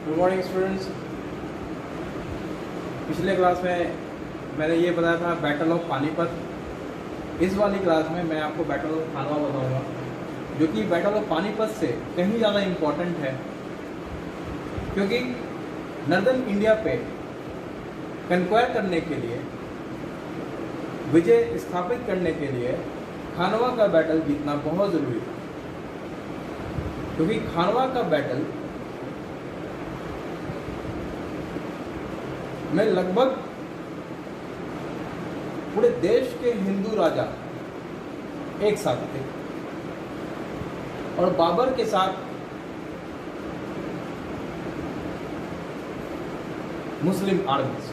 Good morning students. पिछले class में मैंने ये बताया था बैटल ऑफ पानीपत। इस वाली क्लास में मैं आपको बैटल ऑफ खानवा बताऊंगा, जो कि बैटल ऑफ पानीपत से कहीं ज़्यादा इम्पोर्टेंट है, क्योंकि नॉर्दर्न इंडिया पे कन्क्वायर करने के लिए, विजय स्थापित करने के लिए खानवा का बैटल जीतना बहुत ज़रूरी था। क्योंकि खानवा का बैटल में लगभग पूरे देश के हिंदू राजा एक साथ थे और बाबर के साथ मुस्लिम आर्मीज।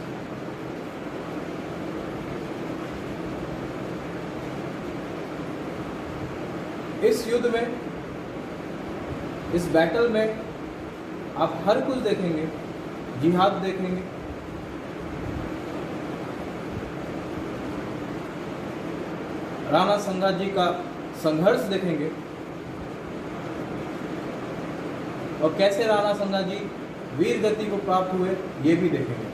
इस युद्ध में, इस बैटल में आप हर कुछ देखेंगे, जिहाद देखेंगे, राणा संगा जी का संघर्ष देखेंगे और कैसे राणा संगा जी वीर गति को प्राप्त हुए ये भी देखेंगे,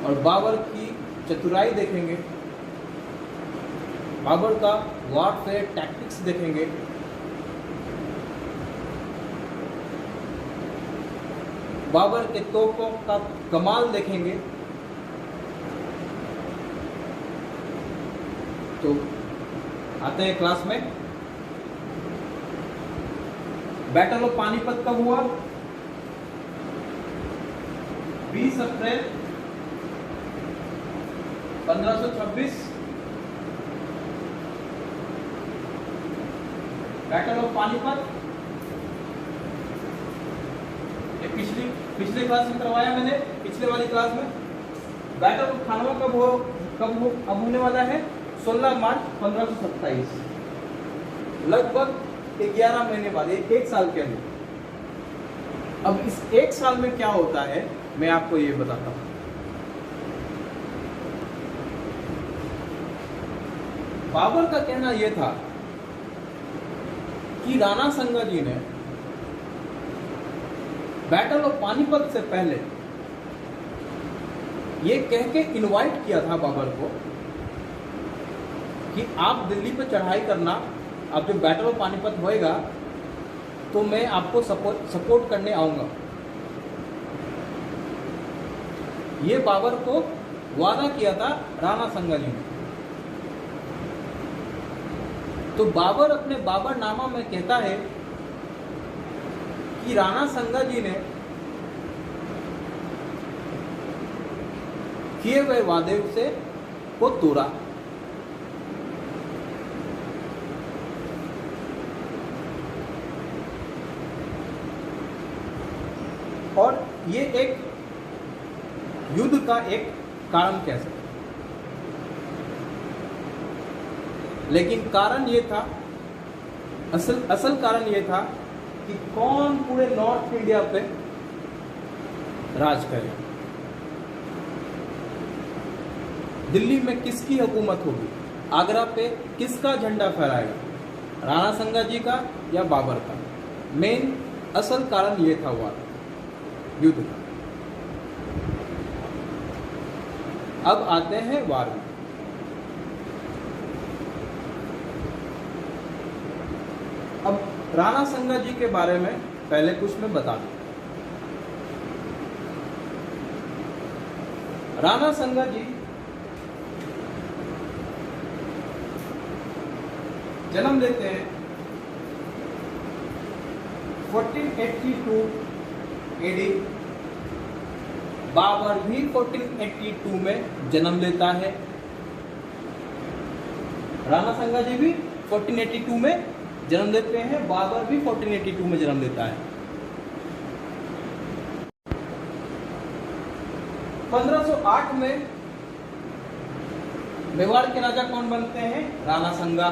और बाबर की चतुराई देखेंगे, बाबर का वॉरफेयर टैक्टिक्स देखेंगे, बाबर के तोपों का कमाल देखेंगे। तो आते हैं क्लास में। बैटल ऑफ पानीपत कब हुआ? 20 अप्रैल 1526। बैटल ऑफ पानीपत ये पिछले क्लास में करवाया मैंने, पिछले वाली क्लास में। बैटल ऑफ खानवा अब होने वाला है 16 मार्च 1527, लगभग 11 महीने बाद, एक साल के अंदर। अब इस एक साल में क्या होता है मैं आपको ये बताता हूं। बाबर का कहना यह था कि राणा संगा जी ने बैटल ऑफ पानीपत से पहले ये कह के इनवाइट किया था बाबर को कि आप दिल्ली पर चढ़ाई करना, अब जब बैटल ऑफ पानीपत होएगा तो मैं आपको सपोर्ट करने आऊंगा। ये बाबर को वादा किया था राणा संगा जी ने। तो बाबर अपने बाबरनामा में कहता है कि राणा संगा जी ने किए हुए वादे से को तोड़ा। और ये एक युद्ध का एक कारण कह सकते हैं, लेकिन कारण ये था, असल कारण ये था कि कौन पूरे नॉर्थ इंडिया पे राज करे, दिल्ली में किसकी हुकूमत होगी, आगरा पे किसका झंडा फहराएगा, राणा संगा जी का या बाबर का। मेन असल कारण ये था हुआ युद्ध का। अब आते हैं वार में। अब राणा संगा जी के बारे में पहले कुछ मैं बता दूं। राणा संगा जी जन्म लेते हैं 1482 एडी। बाबर भी 1482 में जन्म लेता है, राणा संगा जी भी 1482 में जन्म लेते हैं, बाबर भी 1482 में जन्म लेता है। 1508 में मेवाड़ के राजा कौन बनते हैं? राणा संगा।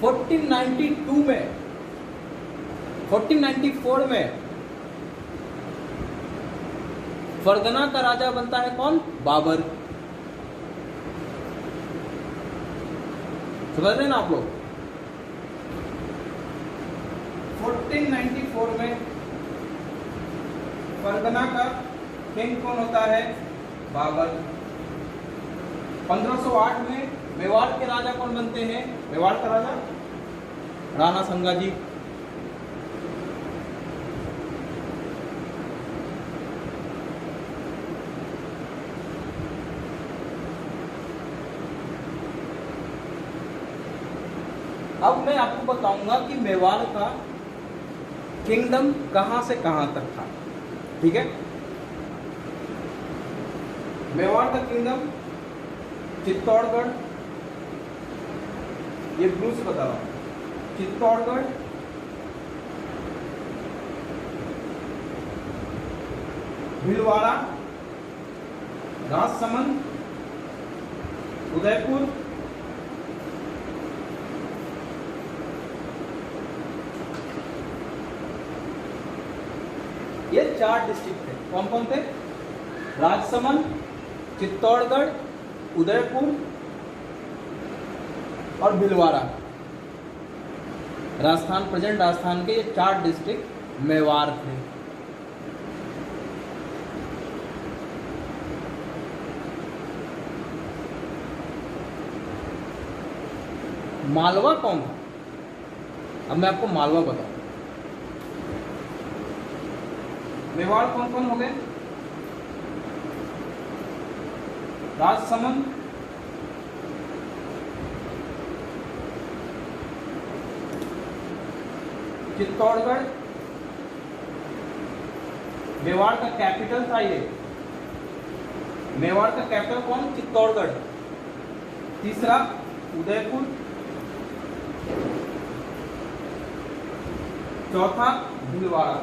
1494 में फरगना का राजा बनता है कौन? बाबर। समझ रहे हैं ना आप लोग? 1494 1594 में परगना का किंग कौन होता है? बाबर। 1508 में मेवाड़ के राजा कौन बनते हैं? मेवाड़ का राजा राणा संगा जी। अब मैं आपको बताऊंगा कि मेवाड़ का किंगडम कहां से कहां तक था। ठीक है, मेवाड़ का किंगडम चित्तौड़गढ़, ये ब्लू से बता रहा हूं, चित्तौड़गढ़, भीलवाड़ा, राजसमंद, उदयपुर, ये 4 डिस्ट्रिक्ट थे। कौन कौन थे? राजसमंद, चित्तौड़गढ़, उदयपुर और भीलवाड़ा। राजस्थान, प्रेजेंट राजस्थान के ये 4 डिस्ट्रिक्ट मेवाड़ थे। मालवा कौन था? अब मैं आपको मालवा बताऊं। मेवाड़ कौन कौन हो गए? राजसमंद, चित्तौड़गढ़, मेवाड़ का कैपिटल था ये। मेवाड़ का कैपिटल कौन? चित्तौड़गढ़। तीसरा उदयपुर, चौथा भीलवाड़ा।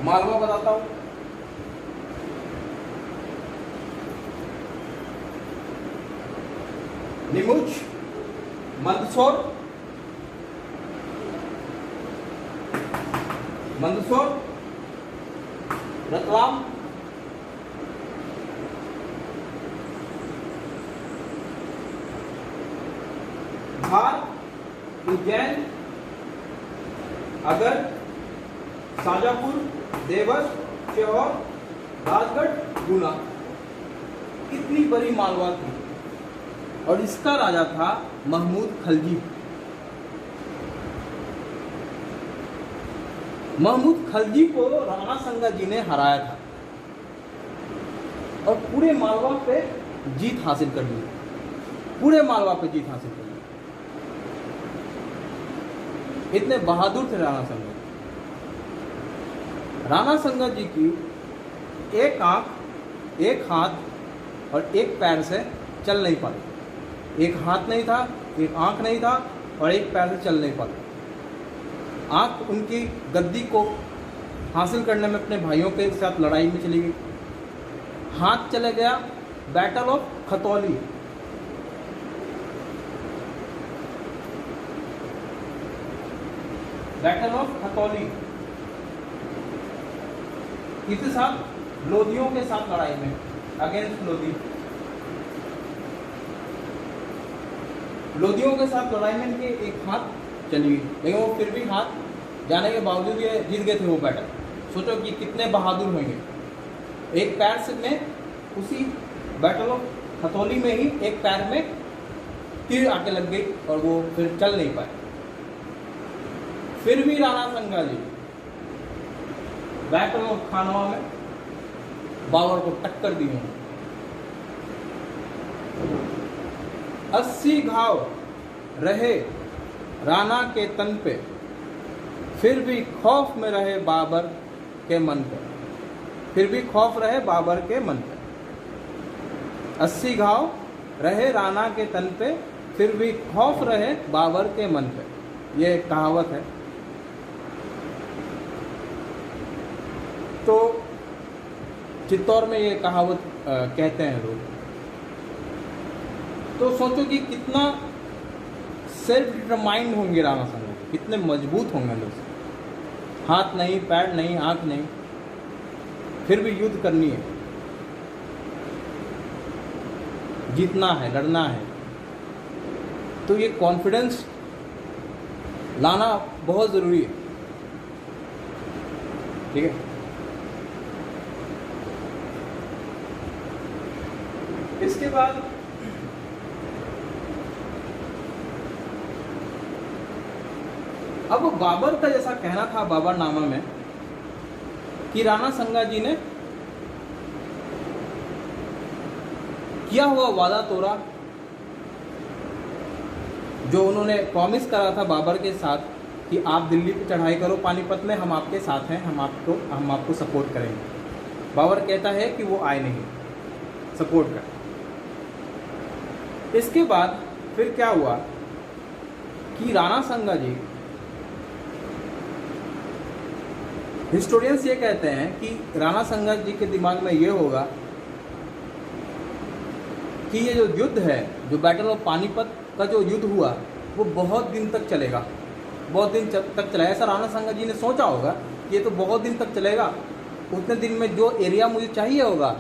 मालवा बताता हूं। नीमुच, मंदसौर, रतलाम, धार, उज्जैन, अगर, शाजापुर, देवस, सीहोर, राजगढ़, गुना। इतनी बड़ी मालवा थी और इसका राजा था महमूद खलजी। महमूद खलजी को राणा संगा जी ने हराया था और पूरे मालवा पे जीत हासिल कर ली। पूरे मालवा पे जीत हासिल कर ली। इतने बहादुर थे राणा संगा। राणा संगा जी की एक आंख, एक हाथ और एक पैर से चल नहीं पाते। एक हाथ नहीं था, एक आंख नहीं था और एक पैर से चल नहीं पाते। आंख उनकी गद्दी को हासिल करने में अपने भाइयों के साथ लड़ाई में चली गई। हाथ चले गया battle of Khatauli. Battle of Khatauli किसके साथ? लोधियों के साथ लड़ाई में, अगेंस्ट लोधी। लोधियों के साथ लड़ाई में इनके एक हाथ चली गई, लेकिन वो फिर भी हाथ जाने के बावजूद ये जीत गए थे वो बैटल। सोचो कि कितने बहादुर होंगे। एक पैर से में उसी बैटल ऑफ खतौली में ही एक पैर में तीर आके लग गई और वो फिर चल नहीं पाए। फिर भी राणा संगा जी बैटल ऑफ खानवा में बाबर को टक्कर दी है। 80 घाव रहे राणा के तन पे, फिर भी खौफ में रहे बाबर के मन पे। फिर भी खौफ रहे बाबर के मन पे। 80 घाव रहे राणा के तन पे, फिर भी खौफ रहे बाबर के मन पे। ये एक कहावत है। तो चित्तौड़ में ये कहावत कहते हैं लोग। तो सोचो कि कितना सेल्फ डिटरमाइंड होंगे राणा संगा, कितने मजबूत होंगे लोग। हाथ नहीं, पैर नहीं, आंख नहीं, फिर भी युद्ध करनी है, जीतना है, लड़ना है। तो ये कॉन्फिडेंस लाना बहुत ज़रूरी है, ठीक है। इसके बाद अब बाबर का जैसा कहना था बाबरनामा में कि राणा संगा जी ने किया हुआ वादा तोड़ा, जो उन्होंने प्रॉमिस करा था बाबर के साथ कि आप दिल्ली पे चढ़ाई करो, पानीपत में हम आपके साथ हैं, हम आपको सपोर्ट करेंगे। बाबर कहता है कि वो आए नहीं सपोर्ट कर। इसके बाद फिर क्या हुआ कि राणा संगा जी, हिस्टोरियंस ये कहते हैं कि राणा संगा जी के दिमाग में ये होगा कि ये जो युद्ध है, जो बैटल ऑफ पानीपत का जो युद्ध हुआ, वो बहुत दिन तक चलेगा, बहुत दिन तक चलेगा। ऐसा राणा संगा जी ने सोचा होगा कि ये तो बहुत दिन तक चलेगा। उतने दिन में जो एरिया मुझे चाहिए होगा,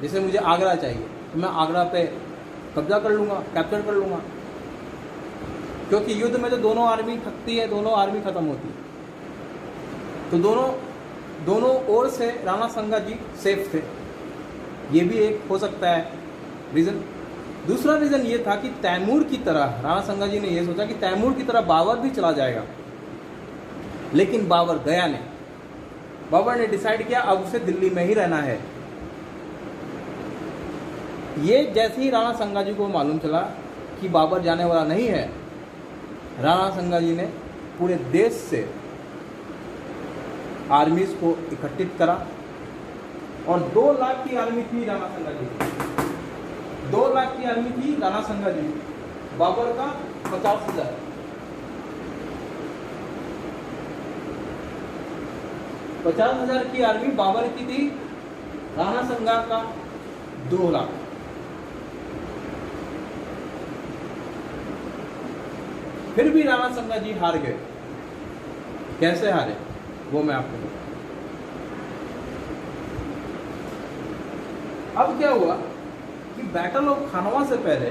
जैसे मुझे आगरा चाहिए तो मैं आगरा पे कब्जा कर लूँगा, कैप्चर कर लूँगा, क्योंकि युद्ध में तो दोनों आर्मी थकती है, दोनों आर्मी ख़त्म होती है। तो दोनों ओर से राणा संगा जी सेफ थे। ये भी एक हो सकता है रीज़न। दूसरा रीज़न ये था कि तैमूर की तरह राणा संगा जी ने ये सोचा कि तैमूर की तरह बाबर भी चला जाएगा, लेकिन बाबर गया नहीं। बाबर ने डिसाइड किया अब उसे दिल्ली में ही रहना है। ये जैसे ही राणा संगा जी को मालूम चला कि बाबर जाने वाला नहीं है, राणा संगा जी ने पूरे देश से आर्मीज को इकट्ठित करा और 2 लाख की आर्मी थी राणा संगा जी की। 2 लाख की आर्मी थी राणा संगा जी, बाबर का 50,000। 50,000 की आर्मी बाबर की थी, राणा संगा का 2 लाख। फिर भी राणा संगा जी हार गए। कैसे हारे वो मैं आपको बताऊं। अब क्या हुआ कि बैटल ऑफ खानवा से पहले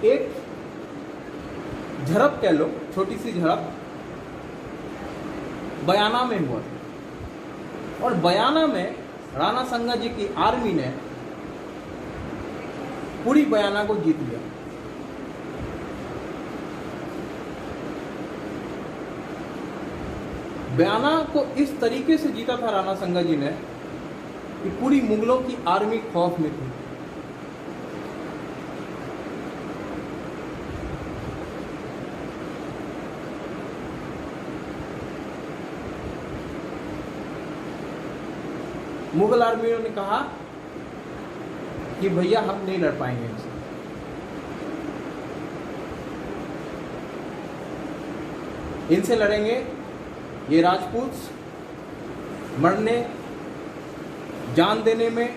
एक झड़प कह लो, छोटी सी झड़प बयाना में हुआ था। और बयाना में राणा संगा जी की आर्मी ने पूरी बयाना को जीत लिया। बयाना को इस तरीके से जीता था राणा संगा जी ने कि पूरी मुगलों की आर्मी खौफ में थी। मुगल आर्मियों ने कहा कि भैया हम नहीं लड़ पाएंगे इनसे। इनसे लड़ेंगे ये राजपूत मरने जान देने में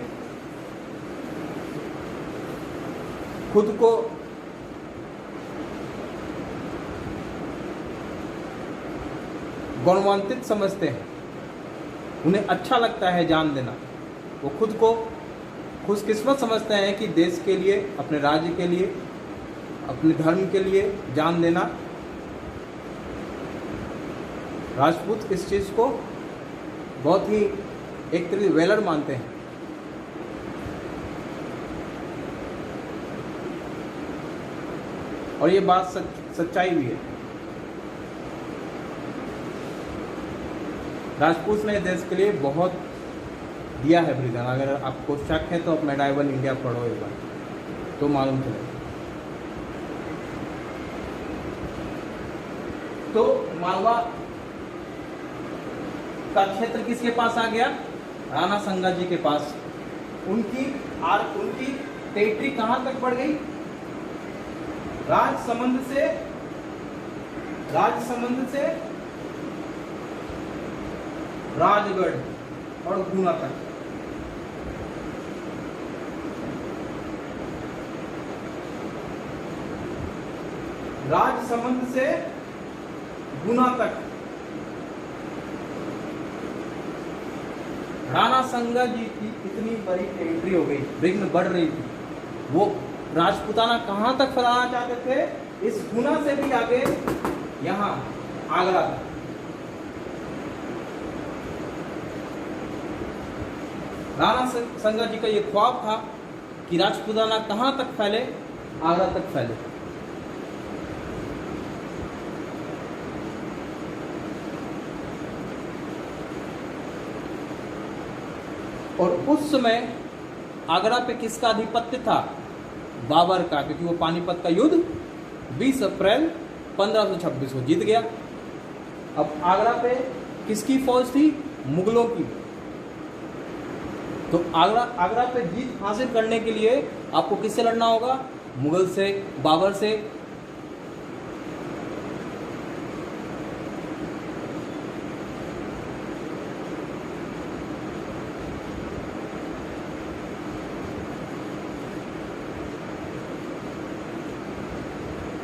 खुद को गौरवान्वित समझते हैं, उन्हें अच्छा लगता है जान देना। वो खुद को खुशकिस्मत समझते हैं कि देश के लिए, अपने राज्य के लिए, अपने धर्म के लिए जान देना। राजपूत इस चीज़ को बहुत ही एक तरह वेलर मानते हैं। और ये बात सच्चाई भी है। राजपूत ने देश के लिए बहुत दिया है बलिदान। अगर आपको शक है तो आप मेडाइवल इंडिया पढ़ो एक बार तो मालूम चले। तो मालवा का क्षेत्र किसके पास आ गया? राणा संगा जी के पास। उनकी टेरिटरी कहां तक बढ़ गई? राजसमंद से राजगढ़ और गुना तक। राजसमंद से गुना तक राणा संगा जी की इतनी बड़ी टेरिटरी हो गई, विघ्न बढ़ रही थी, वो राजपूताना कहाँ तक फैलाना चाहते थे, इस गुना से भी आगे यहाँ आगरा तक। राणा संगा जी का ये ख्वाब था कि राजपूताना कहाँ तक फैले, आगरा तक फैले। और उस समय आगरा पे किसका आधिपत्य था, बाबर का, क्योंकि वो पानीपत का युद्ध 20 अप्रैल 1526 को जीत गया। अब आगरा पे किसकी फौज थी, मुगलों की। तो आगरा पे जीत हासिल करने के लिए आपको किससे लड़ना होगा, मुगल से, बाबर से।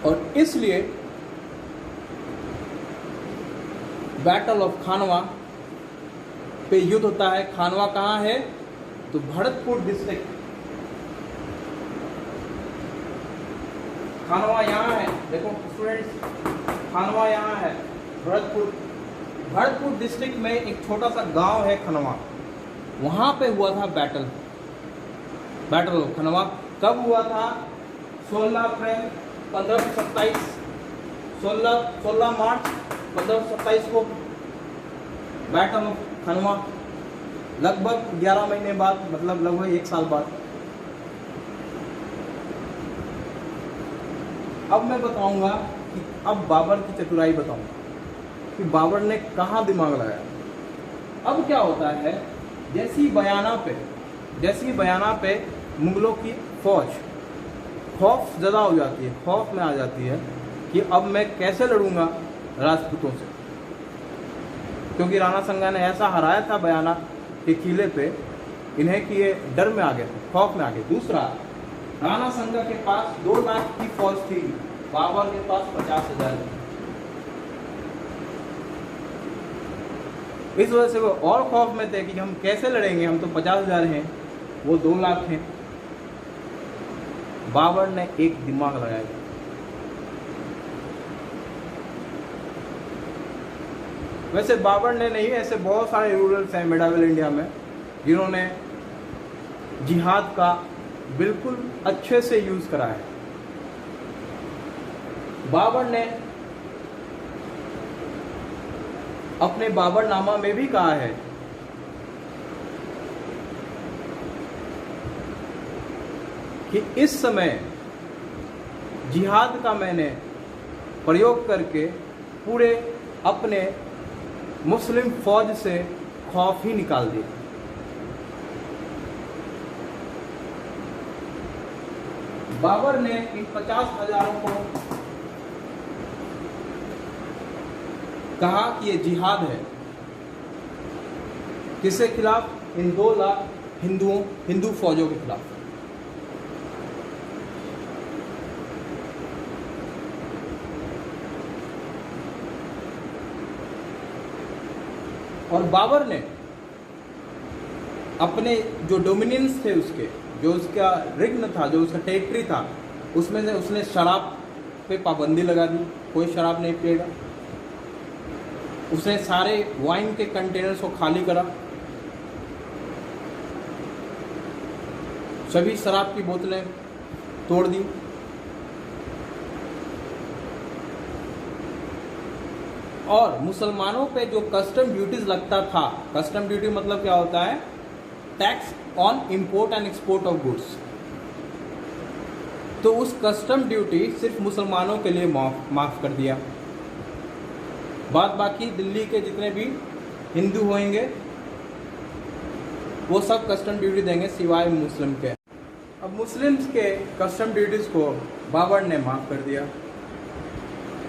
और इसलिए बैटल ऑफ खानवा पे युद्ध होता है। खानवा कहाँ है, तो भरतपुर डिस्ट्रिक्ट, खानवा यहाँ है, देखो स्टूडेंट्स, खानवा यहाँ है, भरतपुर डिस्ट्रिक्ट में एक छोटा सा गांव है खनवा, वहां पे हुआ था बैटल ऑफ खनवा। कब हुआ था, 16 अप्रैल 1527, 16 मार्च 1527 को बैटल ऑफ खनवा, लगभग 11 महीने बाद, मतलब लगभग 1 साल बाद। अब मैं बताऊंगा कि अब बाबर की चतुराई बताऊंगा कि बाबर ने कहाँ दिमाग लगाया। अब क्या होता है, जैसी बयाना पे मुगलों की फौज खौफ ज़्यादा हो जाती है, खौफ में आ जाती है कि अब मैं कैसे लड़ूंगा राजपूतों से, क्योंकि राणा संगा ने ऐसा हराया था बयाना के किले पे इन्हें कि ये डर में आ गए थे, खौफ में आ गए। दूसरा, राणा संगा के पास 2 लाख की फौज थी, बाबर के पास 50,000 थी। इस वजह से वो और खौफ में थे कि हम कैसे लड़ेंगे, हम तो 50,000 हैं, वो 2 लाख हैं। बाबर ने एक दिमाग लगाया। वैसे बाबर ने नहीं, ऐसे बहुत सारे रूलर्स हैं मिडावल इंडिया में जिन्होंने जिहाद का बिल्कुल अच्छे से यूज करा है। बाबर ने अपने बाबरनामा में भी कहा है कि इस समय जिहाद का मैंने प्रयोग करके पूरे अपने मुस्लिम फौज से खौफ ही निकाल दिया। बाबर ने इन 50,000 को कहा कि ये जिहाद है, किसके खिलाफ, इन 2 लाख हिंदू फौजों के खिलाफ। और बाबर ने अपने जो डोमिनियंस थे उसके, जो उसका रिग्न था, जो उसका टेरिटरी था, उसमें से उसने शराब पे पाबंदी लगा दी, कोई शराब नहीं पिएगा। उसने सारे वाइन के कंटेनर्स को खाली करा, सभी शराब की बोतलें तोड़ दी। और मुसलमानों पे जो कस्टम ड्यूटीज लगता था, कस्टम ड्यूटी मतलब क्या होता है, tax on import and export of goods, तो उस कस्टम ड्यूटी सिर्फ मुसलमानों के लिए माफ कर दिया। बाकी दिल्ली के जितने भी हिंदू होंगे वो सब कस्टम ड्यूटी देंगे सिवाय मुस्लिम के। अब मुस्लिम्स के कस्टम ड्यूटीज को बाबर ने माफ कर दिया।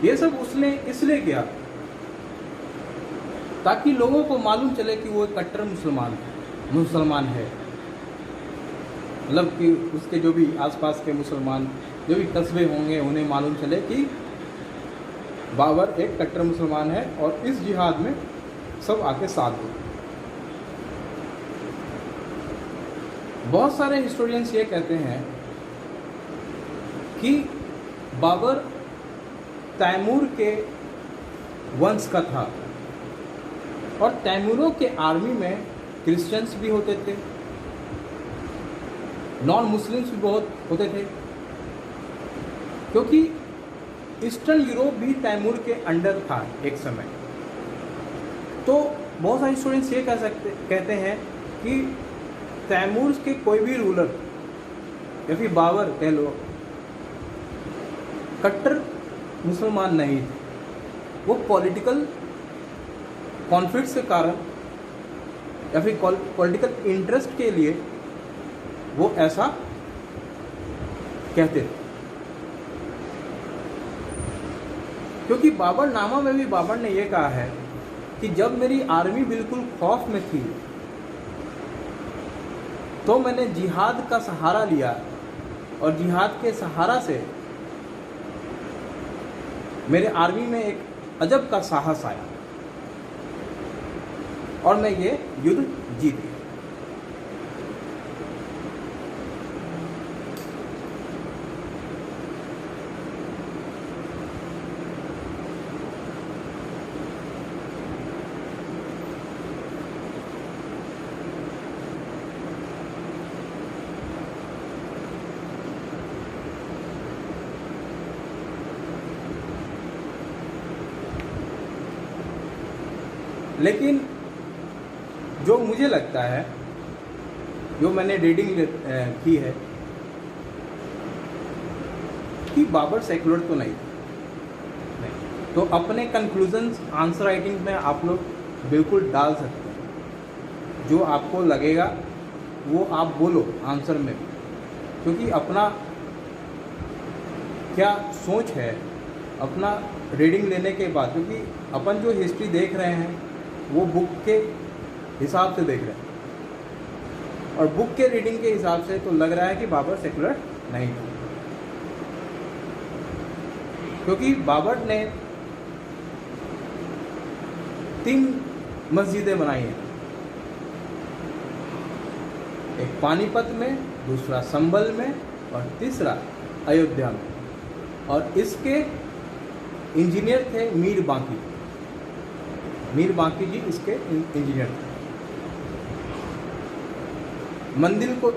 ये सब उसने इसलिए किया ताकि लोगों को मालूम चले कि वो एक कट्टर मुसलमान है, मतलब कि उसके जो भी आसपास के मुसलमान, जो भी कस्बे होंगे, उन्हें मालूम चले कि बाबर एक कट्टर मुसलमान है और इस जिहाद में सब आके साथ दो। बहुत सारे हिस्टोरियंस ये कहते हैं कि बाबर तैमूर के वंश का था और तैमूरों के आर्मी में क्रिश्चियंस भी होते थे, नॉन मुस्लिम्स भी बहुत होते थे, क्योंकि ईस्टर्न यूरोप भी तैमूर के अंडर था एक समय। तो बहुत सारे स्टूडेंट्स ये कहते हैं कि तैमूर के कोई भी रूलर या फिर बाबर कह लो कट्टर मुसलमान नहीं थे, वो पॉलिटिकल कॉन्फ्लिक्ट्स के कारण या फिर पॉलिटिकल इंटरेस्ट के लिए वो ऐसा कहते थे। क्योंकि बाबर नामा में भी बाबर ने ये कहा है कि जब मेरी आर्मी बिल्कुल खौफ में थी तो मैंने जिहाद का सहारा लिया और जिहाद के सहारा से मेरे आर्मी में एक अजब का साहस आया और मैं ये युद्ध जीत गया। लेकिन जो मुझे लगता है, जो मैंने रीडिंग की है, कि बाबर सेकुलर तो नहीं। तो अपने कंक्लूजन्स आंसर राइटिंग में आप लोग बिल्कुल डाल सकते हैं, जो आपको लगेगा वो आप बोलो आंसर में, क्योंकि अपना क्या सोच है अपना रीडिंग लेने के बाद, क्योंकि अपन जो हिस्ट्री देख रहे हैं वो बुक के हिसाब से देख रहे हैं और बुक के रीडिंग के हिसाब से तो लग रहा है कि बाबर सेकुलर नहीं था, क्योंकि बाबर ने 3 मस्जिदें बनाई हैं, एक पानीपत में, दूसरा संभल में और तीसरा अयोध्या में। और इसके इंजीनियर थे मीर बांकी जी इसके इंजीनियर थे।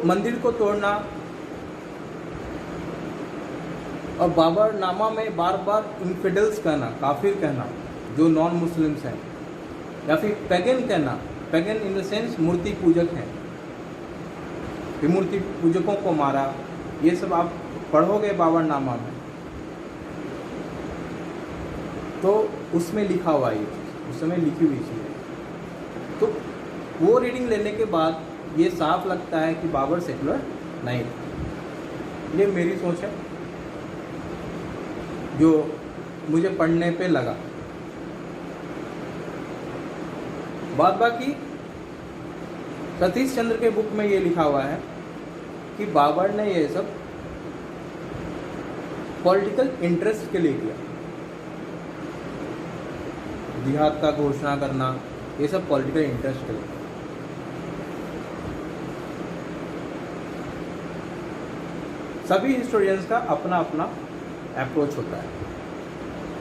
मंदिर को तोड़ना और बाबर नामा में बार बार इन्फिडल्स कहना, काफिर कहना जो नॉन मुस्लिम्स हैं, या फिर पैगन कहना, पैगन इन द सेंस मूर्ति पूजक हैं, फिर मूर्ति पूजकों को मारा, ये सब आप पढ़ोगे बाबर नामा में तो उसमें लिखा हुआ ये चीज़, उस समय लिखी हुई चीज़ है। तो वो रीडिंग लेने के बाद ये साफ लगता है कि बाबर सेकुलर नहीं था। ये मेरी सोच है जो मुझे पढ़ने पे लगा। बात बाकी सतीश चंद्र के बुक में ये लिखा हुआ है कि बाबर ने ये सब पॉलिटिकल इंटरेस्ट के लिए किया, जिहाद का घोषणा करना, ये सब पॉलिटिकल इंटरेस्ट के लिए। सभी हिस्टोरियंस का अपना अपना अप्रोच होता है,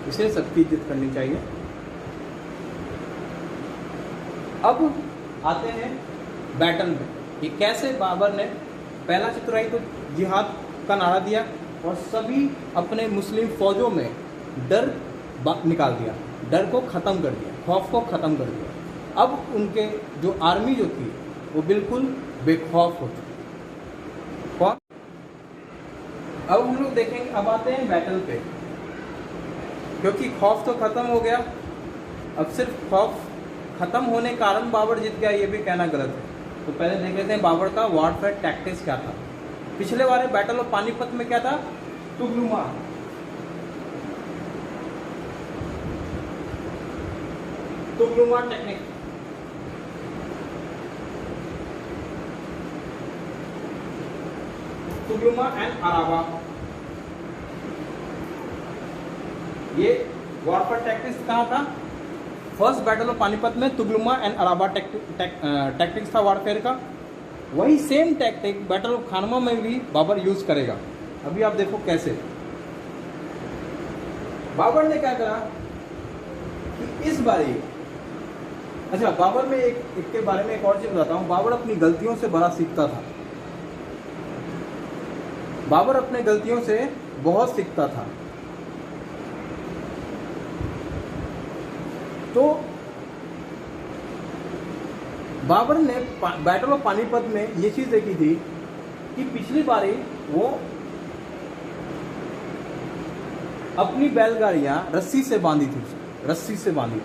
इसे सबकी इज्जत करनी चाहिए। अब आते हैं बैटल में कि कैसे बाबर ने पहला चतुराई तो जिहाद का नारा दिया और सभी अपने मुस्लिम फौजों में डर निकाल दिया, डर को ख़त्म कर दिया, खौफ को ख़त्म कर दिया। अब उनके जो आर्मी जो थी वो बिल्कुल बेखौफ हो चुकी। कौन? अब हम लोग देखेंगे, अब आते हैं बैटल पे, क्योंकि खौफ तो ख़त्म हो गया, अब सिर्फ खौफ ख़त्म होने के कारण बाबर जीत गया ये भी कहना गलत है। तो पहले देख लेते हैं बाबर का वॉरफेयर टैक्टिक्स क्या था। पिछले वाले बैटल ऑफ पानीपत में क्या था? तुगलुमा, तुगलुमा टेक्निक। तुगलुमा एंड अराबा, ये वॉरफेयर टैक्टिक्स कहाँ था? फर्स्ट बैटल ऑफ पानीपत में तुगलुमा एंड अराबा टैक्टिक्स था वॉरफेयर का। वही सेम टैक्टिक बैटल ऑफ खानवा में भी बाबर यूज करेगा। अभी आप देखो कैसे। बाबर ने क्या करा कि इस बारी, अच्छा बाबर में एक के बारे में एक और चीज बताता हूं। बाबर अपनी गलतियों से बड़ा सीखता था। बाबर अपने गलतियों से बहुत सीखता था। तो बाबर ने बैटल ऑफ पानीपत में ये चीज देखी थी कि पिछली बारी वो अपनी बैलगाड़ियां रस्सी से बांधी थी, रस्सी से बांधी थी,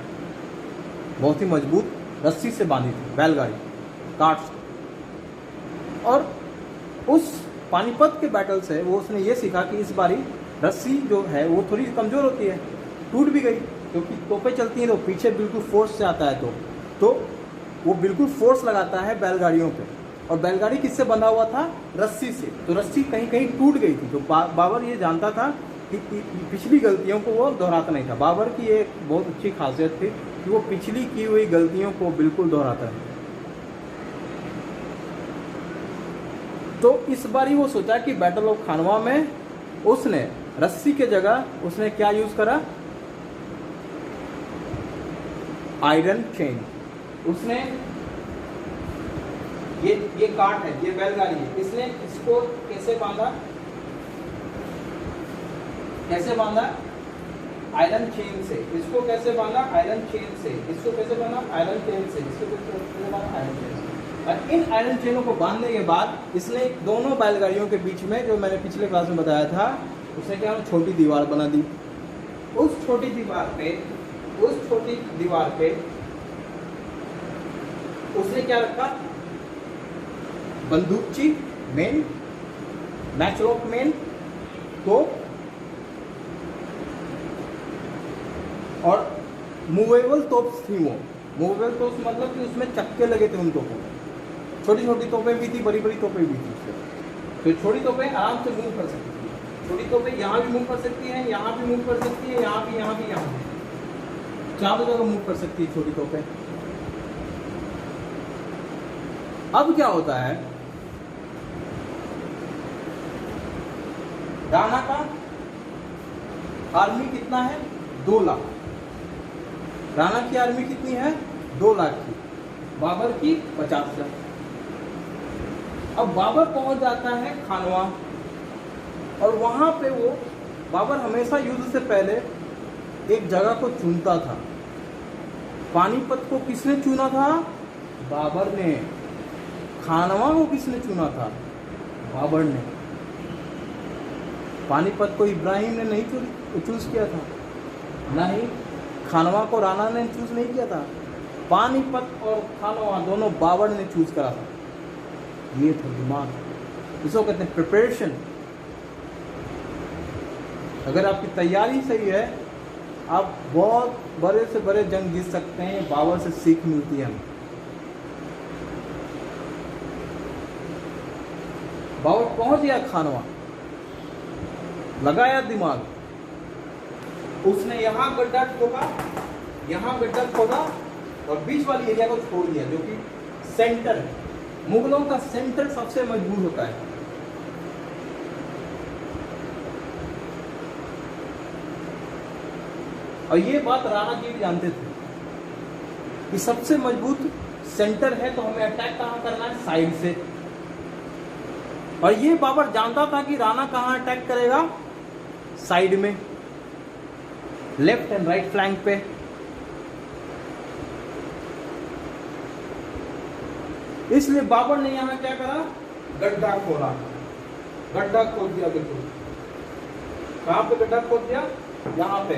बहुत ही मजबूत रस्सी से बांधी थी बैलगाड़ी काट से। और उस पानीपत के बैटल से वो उसने ये सीखा कि इस बारी रस्सी जो है वो थोड़ी कमजोर होती है, टूट भी गई क्योंकि तोपें चलती हैं तो पीछे बिल्कुल फोर्स से आता है तो वो बिल्कुल फोर्स लगाता है बैलगाड़ियों पे। और बैलगाड़ी किससे बंधा हुआ था? रस्सी से। तो रस्सी कहीं कहीं टूट गई थी। तो बाबर ये जानता था कि पिछली गलतियों को वो दोहराता नहीं था। बाबर की एक बहुत अच्छी खासियत थी कि वो पिछली की हुई गलतियों को बिल्कुल दोहराता नहीं। तो इस बारी वो सोचा कि बैटल ऑफ खानवा में उसने रस्सी के जगह उसने क्या यूज करा? Iron chain. उसने ये काट है, ये बैलगाड़ी है, इसने इसको कैसे बांधा? कैसे बांधा? आयरन चेन से। इसको कैसे बांधा? आयरन चेन से। इसको कैसे बांधा? आयरन चेन से। इसको कैसे बांधा? आयरन चेन से। और इन आयरन चेनों को बांधने के बाद इसने दोनों बैलगाड़ियों के बीच में, जो मैंने पिछले क्लास में बताया था, उसने क्या छोटी दीवार बना दी। उस छोटी दीवार पे उसने क्या रखा? बंदूकची मेन, मैचलॉक मेन, तो और मूवेबल तोप थी वो। मूवेबल तोप मतलब कि उसमें चक्के लगे थे उन तोपों में। छोटी छोटी तोपें भी थी, बड़ी बड़ी तोपें भी थी। तो छोटी तोपें आराम से मूव कर सकती थी। छोटी तोपें यहाँ भी मूव कर सकती हैं, यहाँ भी मूव कर सकती है, यहाँ भी, यहाँ भी, यहाँ भी, चारों जगह मूव कर सकती है छोटी तोपें। अब क्या होता है, राणा का आर्मी कितना है? 2 लाख। राणा की आर्मी कितनी है? 2 लाख की। बाबर की 50,000। अब बाबर पहुंच जाता है खानवा और वहां पे वो बाबर हमेशा युद्ध से पहले एक जगह को चुनता था। पानीपत को किसने चुना था? बाबर ने। खानवा को किसने चुना था? बाबर ने। पानीपत को इब्राहिम ने नहीं चूज किया था, नहीं खानवा को राणा ने चूज नहीं किया था। पानीपत और खानवा दोनों बाबर ने चूज करा था। ये था दिमाग, इसको कहते हैं प्रिपरेशन। अगर आपकी तैयारी सही है, आप बहुत बड़े से बड़े जंग जीत सकते हैं। बाबर से सीख मिलती है हमें। बाबर पहुंच गया खानवा, लगाया दिमाग, उसने यहां गड्ढा खोदा, यहां गड्ढा खोदा और बीच वाली एरिया को छोड़ दिया, जो कि सेंटर है। मुगलों का सेंटर सबसे मजबूत होता है। और ये बात राणा जी भी जानते थे कि सबसे मजबूत सेंटर है, तो हमें अटैक कहां करना है? साइड से। और ये बाबर जानता था कि राणा कहां अटैक करेगा? साइड में, लेफ्ट एंड राइट फ्लैंक पे। इसलिए बाबर ने यहां क्या करा? गड्ढा खोला, गड्ढा खोद दिया। बिल्कुल कहां पे गड्ढा खोद दिया? यहां पे,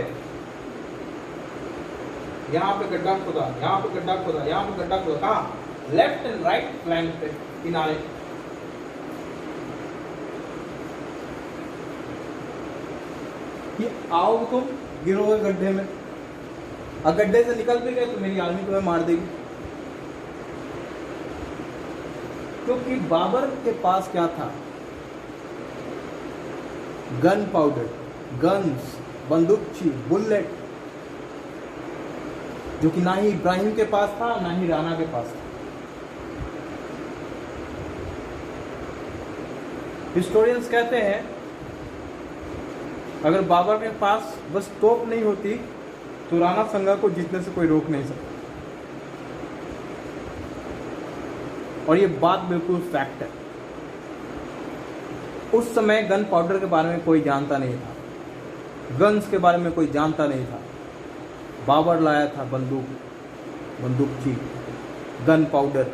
यहां पे गड्ढा खोदा, यहां पे गड्ढा खोदा, यहां पे गड्ढा खोदा। कहां? लेफ्ट एंड राइट फ्लैंक पे, किनारे। कि आओ तुम गिरोगे गड्ढे में, और गड्ढे से निकल भी गए तो मेरी आर्मी तुम्हें मार देगी। क्योंकि बाबर के पास क्या था? गन पाउडर, गन्स, बंदूकची, बुलेट, जो कि ना ही इब्राहिम के पास था, ना ही राणा के पास था। हिस्टोरियंस कहते हैं अगर बाबर के पास बस तोप नहीं होती तो राणा संगा को जीतने से कोई रोक नहीं सकता। और ये बात बिल्कुल फैक्ट है। उस समय गन पाउडर के बारे में कोई जानता नहीं था, गन्स के बारे में कोई जानता नहीं था। बाबर लाया था बंदूक थी, गन पाउडर,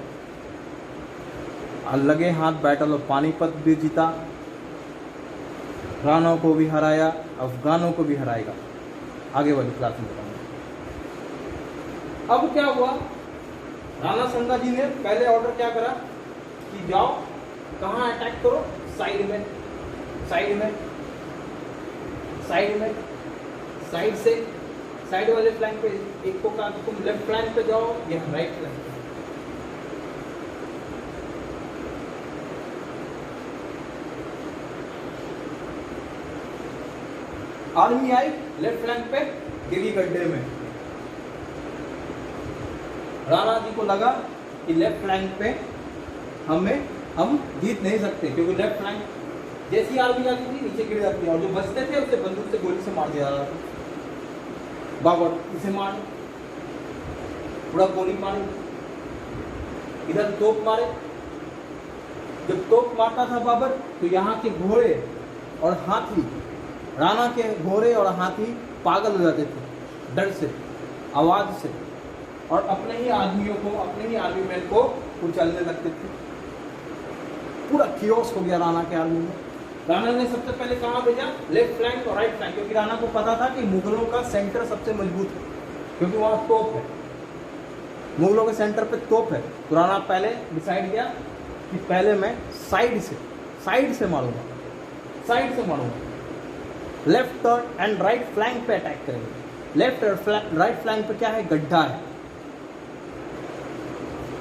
लगे हाथ बैटल ऑफ पानीपत भी जीता, राणा को भी हराया, अफगानों को भी हराएगा। आगे वाली क्लास में बताऊंगा। अब क्या हुआ, राणा संगा जी ने पहले ऑर्डर क्या करा कि जाओ कहाँ अटैक करो, साइड में साइड से, साइड वाले फ्लैंक पे। एक को कहा तुम लेफ्ट फ्लैंक पे जाओ या राइट फ्लैंक पे। आर्मी आई लेफ्ट फ्लैंक पे, गिरी गड्ढे में। राणा जी को लगा कि लेफ्ट फ्लैंक पे हम जीत नहीं सकते, क्योंकि लेफ्ट फ्लैंक जैसी आर्मी जाती थी नीचे गिर जाती है, और जो बचते थे उसे बंदूक से गोली से मार दिया जाता था। बाबर इसे मार, पूरा गोली मारी, इधर तोप मारे। जब तोप मारता था बाबर तो यहाँ के घोड़े और हाथी, राणा के घोड़े और हाथी पागल हो जाते थे डर से, आवाज से, और अपने ही आदमियों को, अपने ही आर्मी मैन को कुचलने लगते थे। पूरा कियोस हो गया राणा के आर्मी में। राणा ने सबसे पहले कहाँ भेजा, लेफ्ट फ्लैंक और राइट फ्लैंक, क्योंकि राणा को पता था कि मुगलों का सेंटर सबसे मजबूत है, क्योंकि वहाँ तोप है, मुगलों के सेंटर पे तोप है। तो राणा पहले डिसाइड किया कि पहले मैं साइड से मारूंगा, लेफ्ट एंड राइट फ्लैंक पे अटैक करेंगे। लेफ्ट और राइट फ्लैंक पे क्या है, गड्ढा है,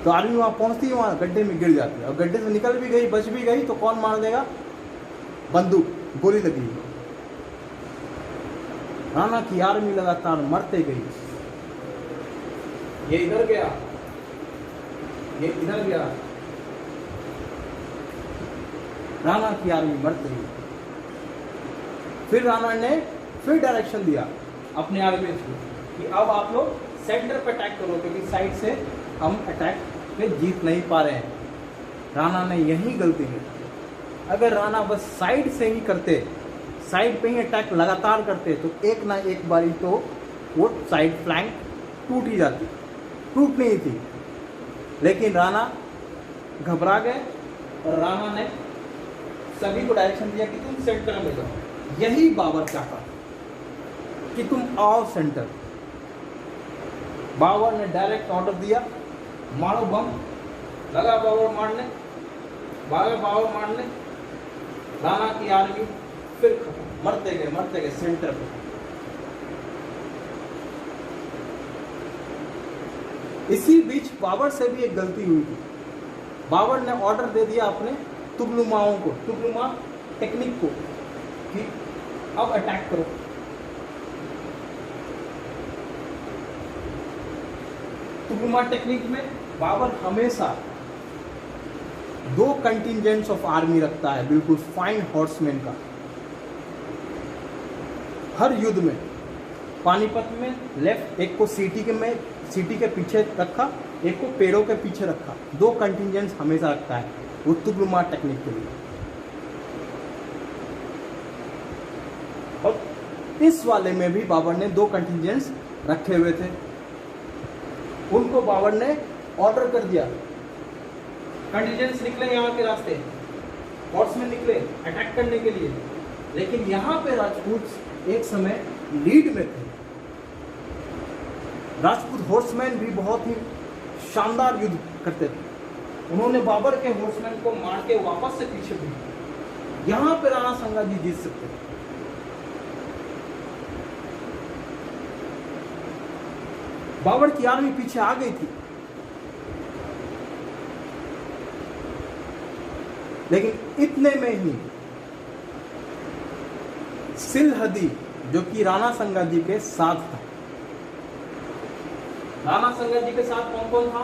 तो आर्मी वहां पहुंचती है, वहां गड्ढे में गिर जाती है, और गड्ढे से निकल भी गई, बच भी गई, तो कौन मार देगा, बंदूक, गोली लगी। राणा की आर्मी लगातार मरते गई। ये इधर गया, ये इधर गया, राणा की आर्मी मरते गई। फिर राणा ने फिर डायरेक्शन दिया अपने आर्मी को कि अब आप लोग सेंटर पे अटैक करो, क्योंकि साइड से हम अटैक पे जीत नहीं पा रहे हैं। राणा ने यही गलती की। अगर राणा बस साइड से ही करते, साइड पे ही अटैक लगातार करते, तो एक ना एक बारी तो वो साइड फ्लैंक टूट ही जाती, टूट नहीं थी। लेकिन राणा घबरा गए और राणा ने सभी को डायरेक्शन दिया कि तुम सेंटर में जाओ। यही बाबर चाहता कि तुम आओ सेंटर। बाबर ने डायरेक्ट ऑर्डर दिया, मारो बम। लगा बाबर मारने, राणा की आर्मी फिर खत्म, मरते गए सेंटर पे। इसी बीच बाबर से भी एक गलती हुई थी। बाबर ने ऑर्डर दे दिया अपने तुगलुमाओं को, तुगलुमा टेक्निक को, कि अब अटैक करो। तुगलुमा टेक्निक में बाबर हमेशा 2 कंटिंजेंट्स ऑफ आर्मी रखता है, बिल्कुल फाइन हॉर्समैन का। हर युद्ध में, पानीपत में लेफ्ट, एक को सिटी के पीछे रखा, एक को पेड़ों के पीछे रखा। 2 कंटिंजेंट्स हमेशा रखता है वो तुगलुमा टेक्निक के लिए। और इस वाले में भी बाबर ने 2 कंटिंजेंट्स रखे हुए थे। उनको बाबर ने ऑर्डर कर दिया, कंटिंजेंट्स निकले यहाँ के रास्ते, हॉर्समैन निकले अटैक करने के लिए। लेकिन यहाँ पे राजपूत एक समय लीड में थे। राजपूत हॉर्समैन भी बहुत ही शानदार युद्ध करते थे। उन्होंने बाबर के हॉर्समैन को मार के वापस से पीछे भेजा। यहाँ पे राणा संगा जी जीत सकते थे। बाबर की आर्मी पीछे आ गई थी, लेकिन इतने में ही सिलहदी, जो कि राणा संगा जी के साथ था। राणा संगा जी के साथ कौन कौन था?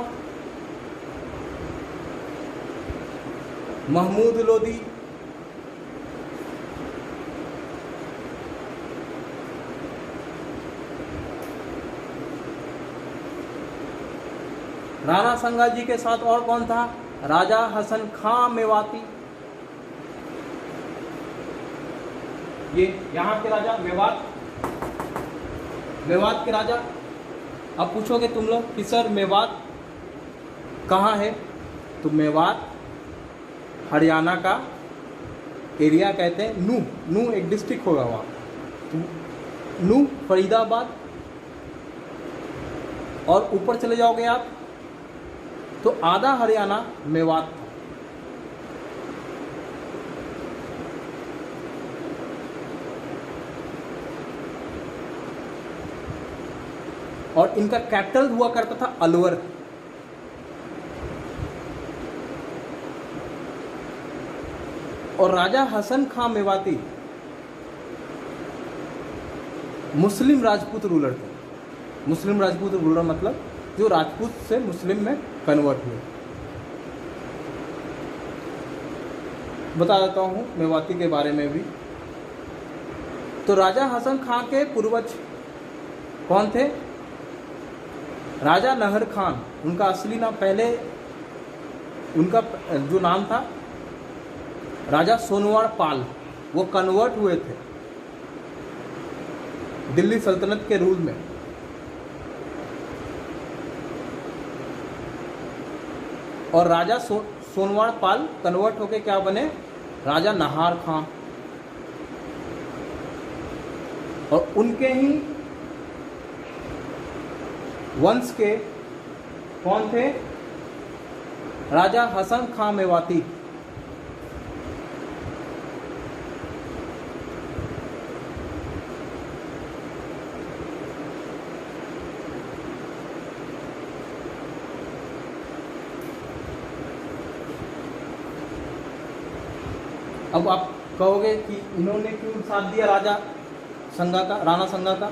महमूद लोदी, राणा संगा जी के साथ और कौन था? राजा हसन खां मेवाती। ये यहाँ के राजा, मेवात के राजा। अब पूछोगे तुम लोग कि सर मेवात कहाँ है? तो मेवात हरियाणा का एरिया कहते हैं। नू एक डिस्ट्रिक्ट होगा वहाँ, तो नू फरीदाबाद, और ऊपर चले जाओगे आप तो आधा हरियाणा मेवात था। और इनका कैपिटल हुआ करता था अलवर। और राजा हसन खां मेवाती मुस्लिम राजपूत रूलर थे। मुस्लिम राजपूत रूलर मतलब जो राजपूत से मुस्लिम में कन्वर्ट हुए। बता देता हूँ मेवाती के बारे में भी। तो राजा हसन खां के पूर्वज कौन थे? राजा नहर खान, उनका असली नाम, पहले उनका जो नाम था राजा सोनवाड़ पाल, वो कन्वर्ट हुए थे दिल्ली सल्तनत के रूल में। और राजा सोनवाड़ पाल कन्वर्ट होके क्या बने? राजा नाहर खां। और उनके ही वंश के कौन थे? राजा हसन खां मेवाती। अब आप कहोगे कि इन्होंने क्यों साथ दिया राजा संगा का, राणा संगा का?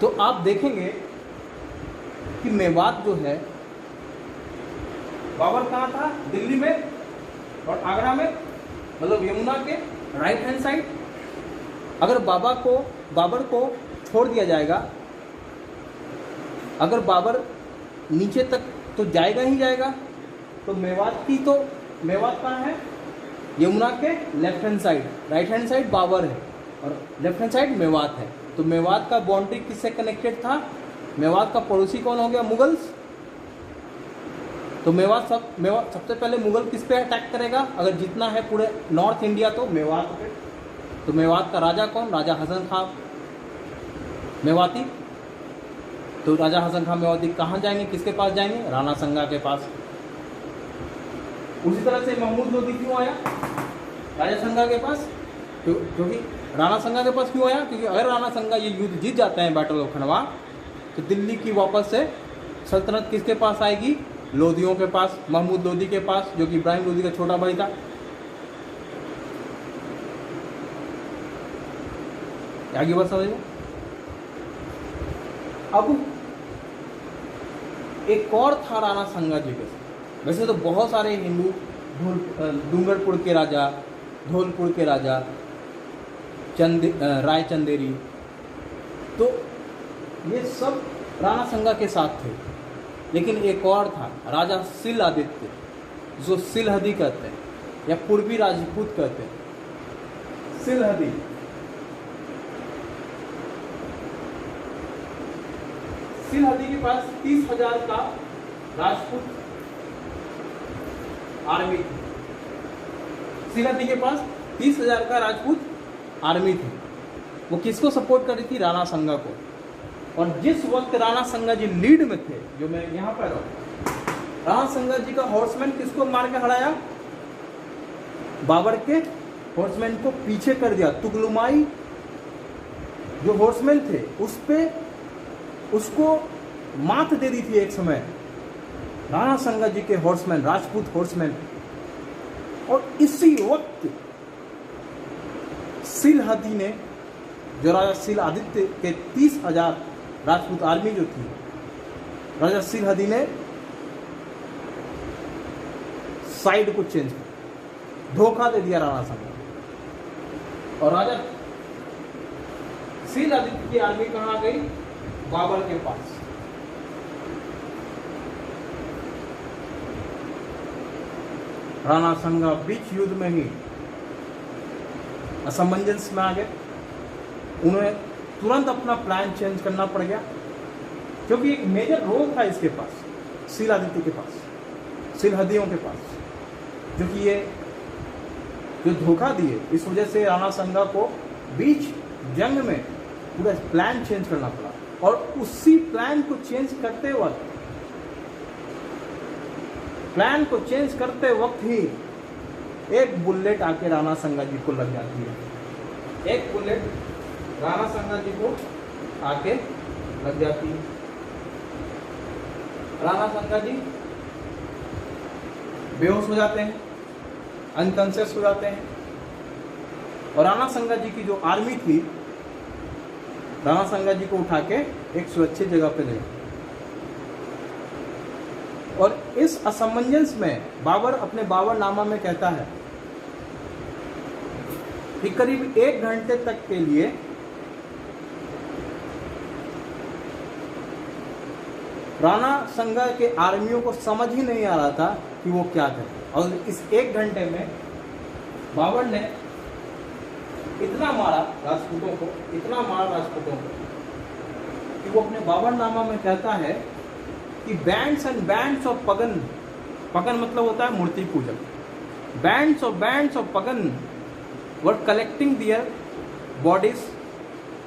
तो आप देखेंगे कि मेवात जो है, बाबर कहाँ था? दिल्ली में और आगरा में, मतलब यमुना के राइट हैंड साइड। अगर बाबर को छोड़ दिया जाएगा, अगर बाबर नीचे तक तो जाएगा ही जाएगा। तो मेवात कहाँ है? यमुना के left hand side, right hand side Babar है और लेफ्ट हैंड साइड मेवात है। तो मेवात का बाउंड्री किससे कनेक्टेड था? मेवात का पड़ोसी कौन हो गया? मुगल्स। तो मेवात सबसे पहले मुगल किस पे अटैक करेगा? अगर जितना है पूरे नॉर्थ इंडिया तो मेवात पे। तो मेवात का राजा कौन? राजा हसन खां मेवाती। तो राजा हसन खां मेवाती कहाँ जाएंगे? किसके पास जाएंगे? राणा संगा के पास। उसी तरह से महमूद लोदी क्यों आया राजा संगा के पास? क्योंकि राणा संगा के पास क्यों आया? क्योंकि अगर राणा संगा ये युद्ध जीत जाते हैं बैटल ऑफ खंडवा, तो दिल्ली की वापस से सल्तनत किसके पास आएगी? लोदियों के पास, महमूद लोदी के पास, जो कि इब्राहिम लोदी का छोटा भाई था। आगे बात समझिए। अब एक और था राणा संगा जी के साथ। वैसे तो बहुत सारे हिंदू, डूंगरपुर के राजा, धौलपुर के राजा, राय चंदेरी, तो ये सब राणा संगा के साथ थे। लेकिन एक और था राजा सिल आदित्य, जो सिलहदी कहते हैं या पूर्वी राजपूत कहते हैं। सिलहदी के पास 30,000 का राजपूत आर्मी थी। सिलहदी के पास 30,000 का राजपूत आर्मी थी। वो किसको सपोर्ट कर रही थी? राणा संगा को। और जिस वक्त राणा संगा जी लीड में थे, जो मैं यहाँ पर हूँ, राणा संगा जी का हॉर्समैन किसको मार के हराया? बाबर के हॉर्समैन को पीछे कर दिया। तुगलुमाई जो हॉर्समैन थे उसको मात दे दी थी एक समय राणा संगा जी के हॉर्समैन, राजपूत हॉर्समैन। और इसी वक्त सिलहदी ने, जो राजा सिल आदित्य के 30,000 राजपूत आर्मी जो थी, राजा सिलहदी ने साइड को चेंज किया, धोखा दे दिया राणा संगा। और राजा सिल आदित्य की आर्मी कहाँ गई? बाबर के पास। राणा संगा बीच युद्ध में ही असमंजस में आ गए। उन्हें तुरंत अपना प्लान चेंज करना पड़ गया, क्योंकि एक मेजर रोल था इसके पास, शीलादित्य के पास, सिलहदियों के पास, जो कि ये जो धोखा दिए, इस वजह से राणा संगा को बीच जंग में पूरा प्लान चेंज करना पड़ा। और उसी प्लान को चेंज करते वक्त ही एक बुलेट आके राणा संगा जी को लग जाती है। एक बुलेट राणा संगा जी को आके लग जाती है। राणा संगा जी बेहोश हो जाते हैं, अनकॉन्शियस हो जाते हैं। और राणा संगा जी की जो आर्मी थी, राणा संगा जी को उठा के एक सुरक्षित जगह पे ले। और इस असमंजस में बाबर अपने बाबरनामा में कहता है कि करीब 1 घंटे तक के लिए राणा संगा के आर्मियों को समझ ही नहीं आ रहा था कि वो क्या करे। और इस 1 घंटे में बाबर ने इतना मारा राजपूतों को कि वो अपने बाबरनामा में कहता है कि bands and bands of pagan मतलब होता है मूर्ति पूजक, bands of pagan were collecting their bodies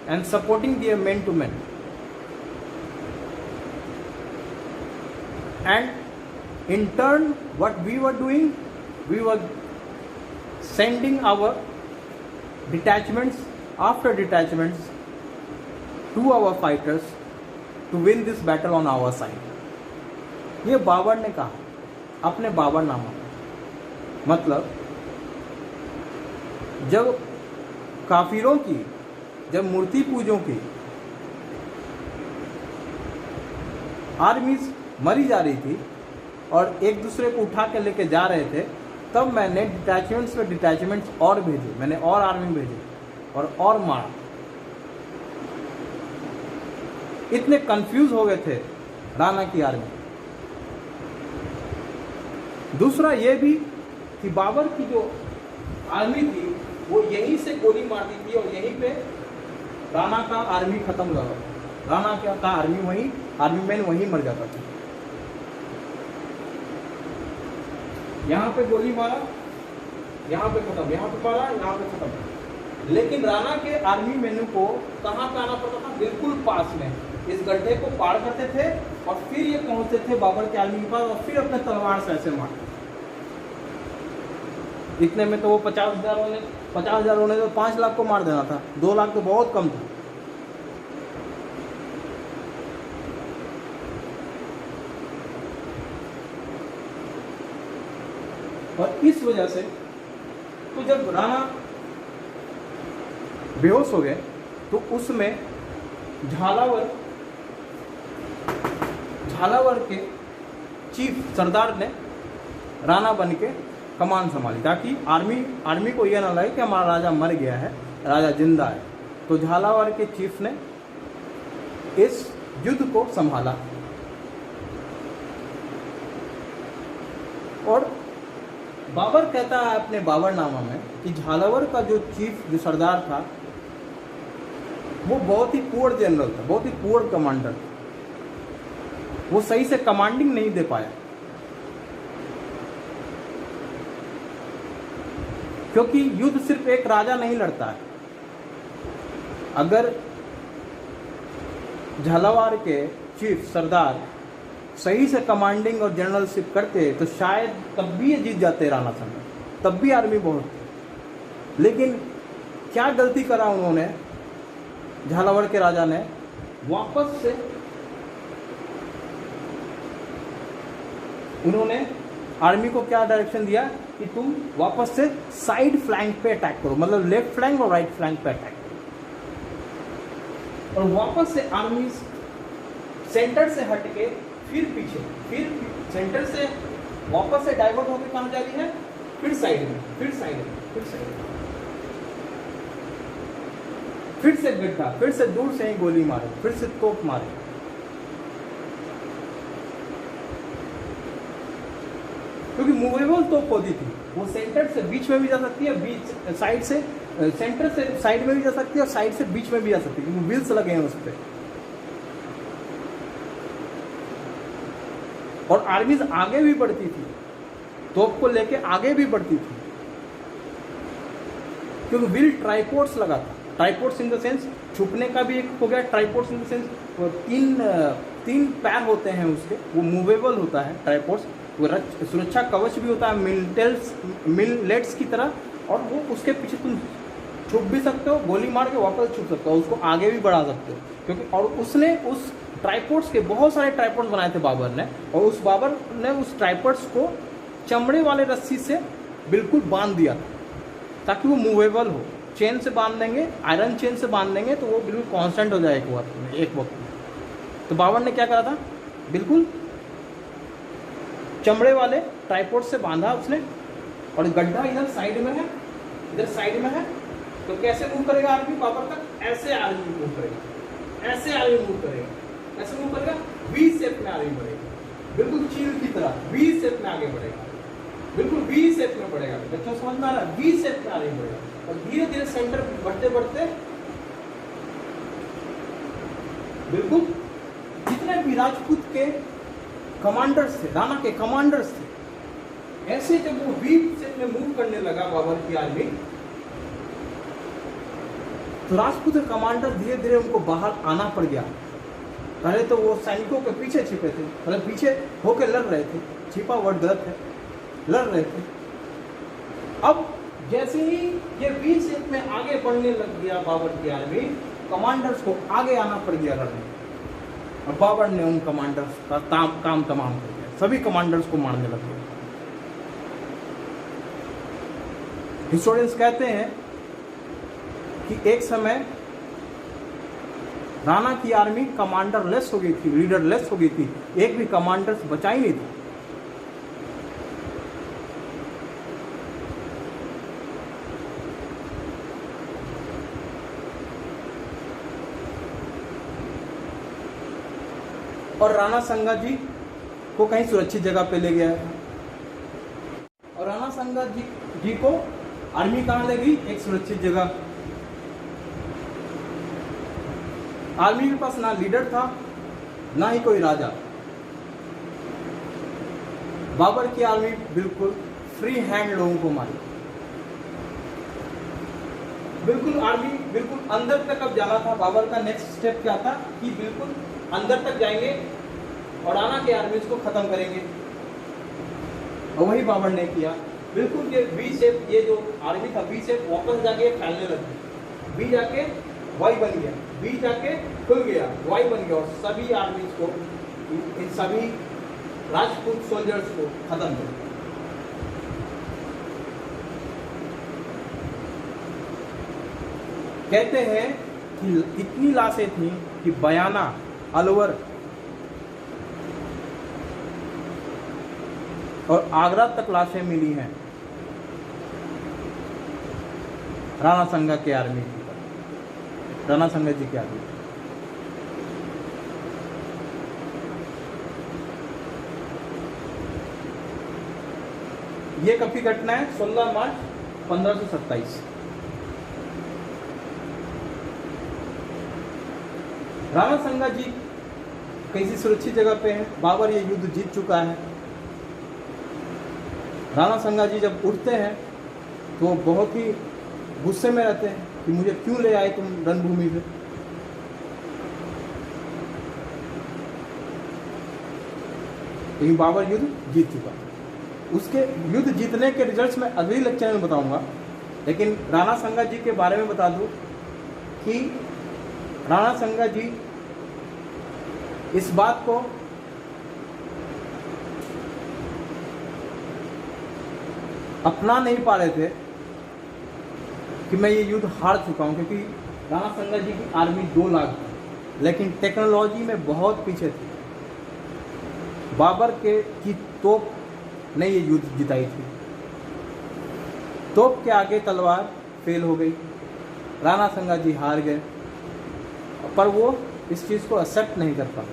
and supporting their men to men, and in turn what we were doing, we were sending our detachments after detachments to our fighters to win this battle on our side। ये बाबर ने कहा अपने बाबरनामा। मतलब जब काफिरों की, जब मूर्ति पूजों की आर्मीज मरी जा रही थी और एक दूसरे को उठा के लेके जा रहे थे, तब मैंने डिटैचमेंट्स पे डिटैचमेंट्स और भेजे, मैंने और आर्मी भेजे और मारा। इतने कंफ्यूज हो गए थे राणा की आर्मी। दूसरा ये भी कि बाबर की जो आर्मी थी वो यहीं से गोली मारती थी और यहीं पे राणा का आर्मी खत्म हो गया। राणा का आर्मी वहीं, आर्मी मैन वहीं मर जाता था। यहाँ पे गोली मारा, यहाँ पे खत्म, यहाँ पे मारा, यहाँ पे खत्म। लेकिन राणा के आर्मी मैनों को कहाँ पे आना पड़ता था? बिल्कुल पास में। इस गड्ढे को पार करते थे और फिर ये पहुंचते थे बाबर के आर्मी के पास और फिर अपने तलवार से ऐसे मारते। इतने में तो वो 50,000 होने तो 5 लाख को मार देना था। 2 लाख तो बहुत कम था। और इस वजह से तो जब राणा बेहोश हो गए तो उसमें झालावर के चीफ सरदार ने राणा बन के कमान संभाली, ताकि आर्मी को यह ना लगे कि हमारा राजा मर गया है, राजा जिंदा है। तो झालावर के चीफ ने इस युद्ध को संभाला। और बाबर कहता है अपने बाबरनामा में कि झालावर का जो चीफ, जो सरदार था, वो बहुत ही पुअर जनरल था, बहुत ही पुअर कमांडर था। वो सही से कमांडिंग नहीं दे पाया, क्योंकि युद्ध सिर्फ एक राजा नहीं लड़ता है। अगर झालावाड़ के चीफ सरदार सही से कमांडिंग और जनरलशिप करते तो शायद तब भी ये जीत जाते राणा संगा, तब भी आर्मी बहुत थी। लेकिन क्या गलती करा उन्होंने, झालावाड़ के राजा ने? वापस से उन्होंने आर्मी को क्या डायरेक्शन दिया कि तुम वापस से साइड फ्लैंक पे अटैक करो, मतलब लेफ्ट फ्लैंक और राइट फ्लैंक पे अटैक करो। और वापस से आर्मी सेंटर से हटके फिर पीछे, फिर सेंटर से वापस से डाइवर्ट होकर कहाँ जा रही है? फिर साइड में, फिर साइड में, फिर साइड में। फिर से गड्ढा, फिर से दूर से ही गोली मारे, फिर से तोप मारे। क्योंकि मूवेबल तोप होती थी, वो सेंटर से बीच में भी जा सकती है, बीच साइड से, सेंटर से साइड में भी जा सकती है और साइड से बीच में भी जा सकती है, क्योंकि व्हील्स लगे हैं उस पर। और आर्मीज आगे भी बढ़ती थी, तोप को लेके आगे भी बढ़ती थी, क्योंकि व्हील ट्राइपोर्ट्स लगा था। ट्राइपोर्ट्स इन द सेंस छुपने का भी एक हो गया, ट्राइपोर्ट्स इन द सेंस तीन पैर होते हैं उसके, वो मूवेबल होता है ट्राइपोर्ट्स। वो सुरक्षा कवच भी होता है मिलेट्स की तरह, और वो उसके पीछे तुम छुप भी सकते हो, गोली मार के वापस छुप सकते हो, उसको आगे भी बढ़ा सकते हो। क्योंकि और उसने उस ट्राइपोर्ट्स के बहुत सारे ट्राइपोर्ट्स बनाए थे बाबर ने, और उस बाबर ने उस ट्राइपोर्ट्स को चमड़े वाले रस्सी से बिल्कुल बांध दिया था, ताकि वो मूवेबल हो। चेन से बांध देंगे, आयरन चेन से बांध देंगे तो वो बिल्कुल कांस्टेंट हो जाए एक वक्त में। तो बाबर ने क्या करा था, बिल्कुल चमड़े वाले ट्राइपोर्ट से बांधा उसने, और गड्ढा इधर साइड में है, इधर साइड में है। तो कैसे मूव करेगा आर्मी बाबर तक? ऐसे आर्मी मूव करेगा, ऐसे आर्मी मूव करेगा, ऐसे मूव करेगा, वी शेप में आर्मी बढ़ेगा, बिल्कुल चील की तरह वी शेप में आगे बढ़ेगा, बिल्कुल वी शेप में बढ़ेगा। बच्चों समझ में आ रहा है? वी शेप में आर्मी बढ़ेगा, और धीरे धीरे सेंटर बढ़ते बढ़ते बिल्कुल जितने भी राजपूत के कमांडर्स थे, राणा के कमांडर्स थे, ऐसे जब वो वी शेप में मूव करने लगा बाबर की आर्मी, तो राजपूत के कमांडर धीरे धीरे उनको बाहर आना पड़ गया। पहले तो वो सैनिकों के पीछे छिपे थे, मतलब पीछे होकर लड़ रहे थे, छिपा वर्ड गलत है, लड़ रहे थे। अब जैसे ही ये वी शेप में आगे बढ़ने लग गया बाबर की आर्मी, कमांडर्स को आगे आना पड़ गया लड़ने। और बाबर ने उन कमांडर्स का काम तमाम कर दिया, सभी कमांडर्स को मारने लग गए। हिस्टोरियंस कहते हैं कि एक समय राणा की आर्मी कमांडर लेस हो गई थी, लीडर लेस हो गई थी, एक भी कमांडर्स बचा ही नहीं था। और राणा संगा जी को कहीं सुरक्षित जगह पे ले गया था, और राणा संगा जी को आर्मी कहाँ ले गई? एक सुरक्षित जगह। आर्मी के पास ना लीडर था, ना ही कोई राजा। बाबर की आर्मी बिल्कुल फ्री हैंड लोगों को मारी, बिल्कुल आर्मी बिल्कुल अंदर तक अब जाना था। बाबर का नेक्स्ट स्टेप क्या था कि बिल्कुल अंदर तक जाएंगे और राणा की आर्मी को खत्म करेंगे, और वही बाबर ने किया। बिल्कुल ये वी शेप, ये जो आर्मी था वी शेप वापस जाके फैलने लगी, वी जाके वाई बन गया, वी जाके खुल गया, वाई बन गया, और सभी आर्मी को, इन सभी राजपूत सोल्जर्स को खत्म कर दिया। कहते हैं कि इतनी लाशें थी कि बयाना, अलवर और आगरा तक लाशें मिली हैं राणा संगा के आर्मी की, राणा संगा जी की आर्मी। ये कब की घटना है? 16 मार्च 1527। राणा संगा जी किसी सुरक्षित जगह पे है, बाबर ये युद्ध जीत चुका है। राणा संगा जी जब उठते हैं तो बहुत ही गुस्से में रहते हैं कि मुझे क्यों ले आए तुम रणभूमि से। लेकिन बाबर युद्ध जीत चुका। उसके युद्ध जीतने के रिजल्ट्स मैं अगली लेक्चर में बताऊंगा, लेकिन राणा संगा जी के बारे में बता दूं कि राणा संगा जी इस बात को अपना नहीं पा रहे थे कि मैं ये युद्ध हार चुका हूं, क्योंकि राणा संगा जी की आर्मी 2 लाख थी, लेकिन टेक्नोलॉजी में बहुत पीछे थी। बाबर की तोप ने ये युद्ध जिताई थी। तोप के आगे तलवार फेल हो गई, राणा संगा जी हार गए, पर वो इस चीज़ को एक्सेप्ट नहीं कर पाए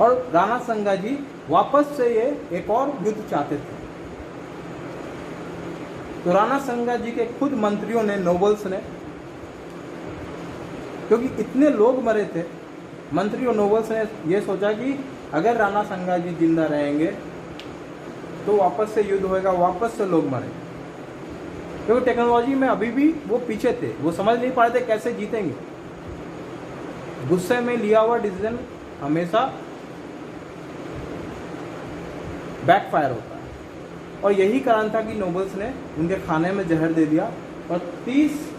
और राणा संगा जी वापस से ये एक और युद्ध चाहते थे। तो राणा संगा जी के खुद मंत्रियों ने, नोबल्स ने, क्योंकि इतने लोग मरे थे, मंत्री और नोबल्स ने ये सोचा कि अगर राणा संगा जी जिंदा रहेंगे तो वापस से युद्ध होएगा, वापस से लोग मरेंगे। क्योंकि टेक्नोलॉजी में अभी भी वो पीछे थे, वो समझ नहीं पा रहे थे कैसे जीतेंगे। गुस्से में लिया हुआ डिसीजन हमेशा बैकफायर होता है और यही कारण था कि नोबल्स ने उनके खाने में जहर दे दिया और 30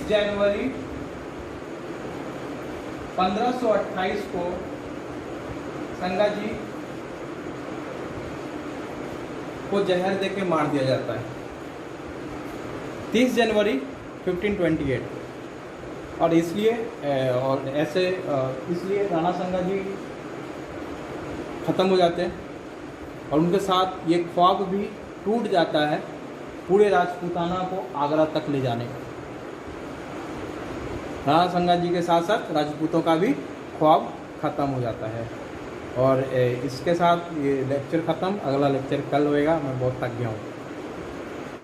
जनवरी 1528 को संगा जी को जहर देके मार दिया जाता है। 30 जनवरी 1528 और इसलिए इसलिए राणा संगा जी ख़त्म हो जाते हैं और उनके साथ ये ख्वाब भी टूट जाता है पूरे राजपूताना को आगरा तक ले जाने का। राणा संगा जी के साथ साथ राजपूतों का भी ख्वाब ख़त्म हो जाता है। और इसके साथ ये लेक्चर ख़त्म, अगला लेक्चर कल होएगा। मैं बहुत थक गया हूँ।